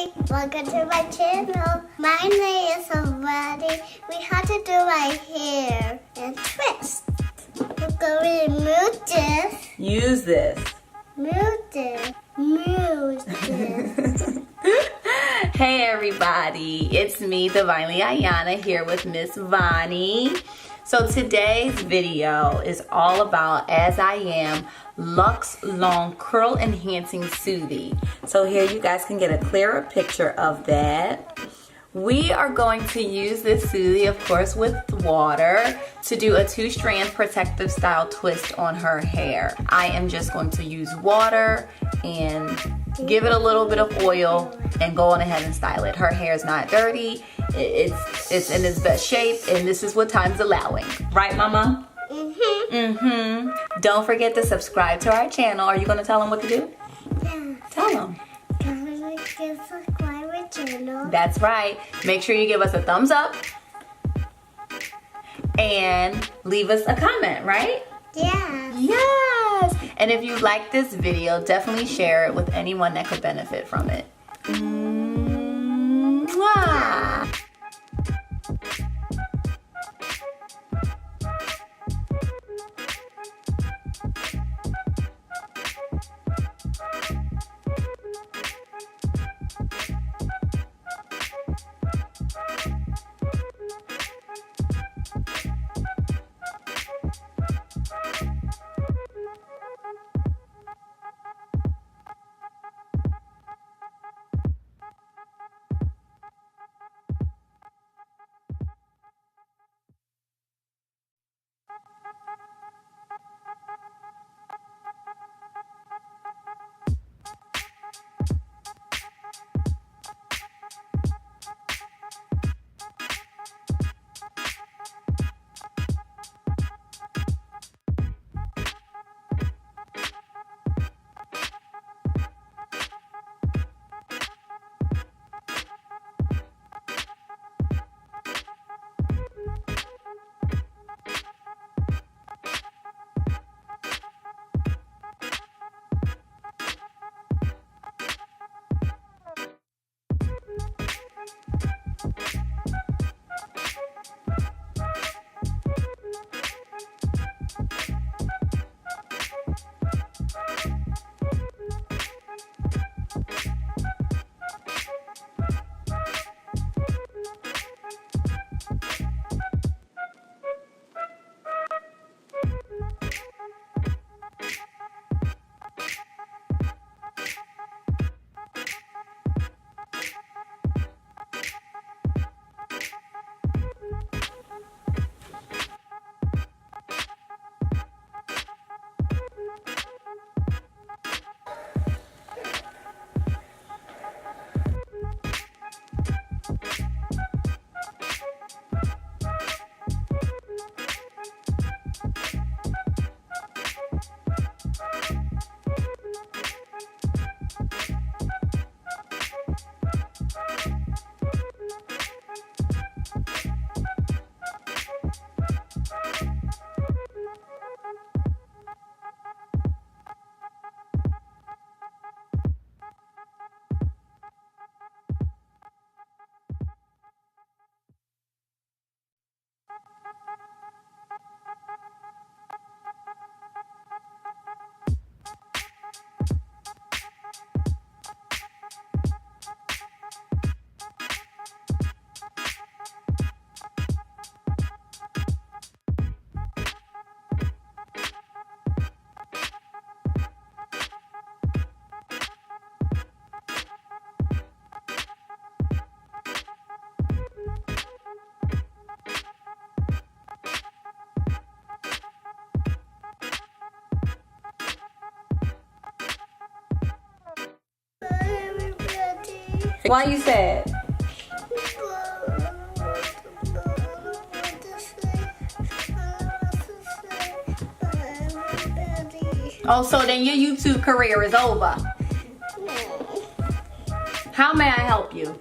everybody, welcome to my channel. My name is Movavi. We have to do my hair and twist. We're going to move this. Use this. Move this. Move this. Hey everybody, it's me, Divinely Ayana, here with Miss Vonnie. So today's video is all about As I Am Luxe Long Curl Enhancing Smoothie. So here you guys can get a clearer picture of that. We are going to use this smoothie, of course, with water to do a 2-strand protective style twist on her hair. I am just going to use water and give it a little bit of oil and go on ahead and style it. Her hair is not dirty. It's in its best shape, and this is what time's allowing. Right, Mama? Don't forget to subscribe to our channel. Are you going to tell them what to do? Yeah. Tell them. Subscribe my channel. That's right. Make sure you give us a thumbs up and leave us a comment, right? Yeah. Yes. And if you like this video, definitely share it with anyone that could benefit from it. Mwah. Why you sad? Oh, so then your YouTube career is over. How may I help you?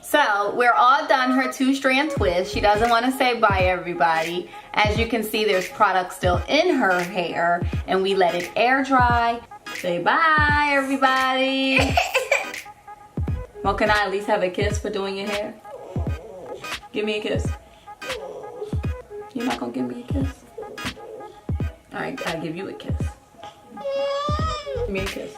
So we're all done her 2-strand twist. She doesn't want to say bye, everybody. As you can see, there's product still in her hair, and we let it air dry. Say bye, everybody. Well, can I at least have a kiss for doing your hair? Give me a kiss. You're not gonna give me a kiss? Alright, I'll give you a kiss. Give me a kiss.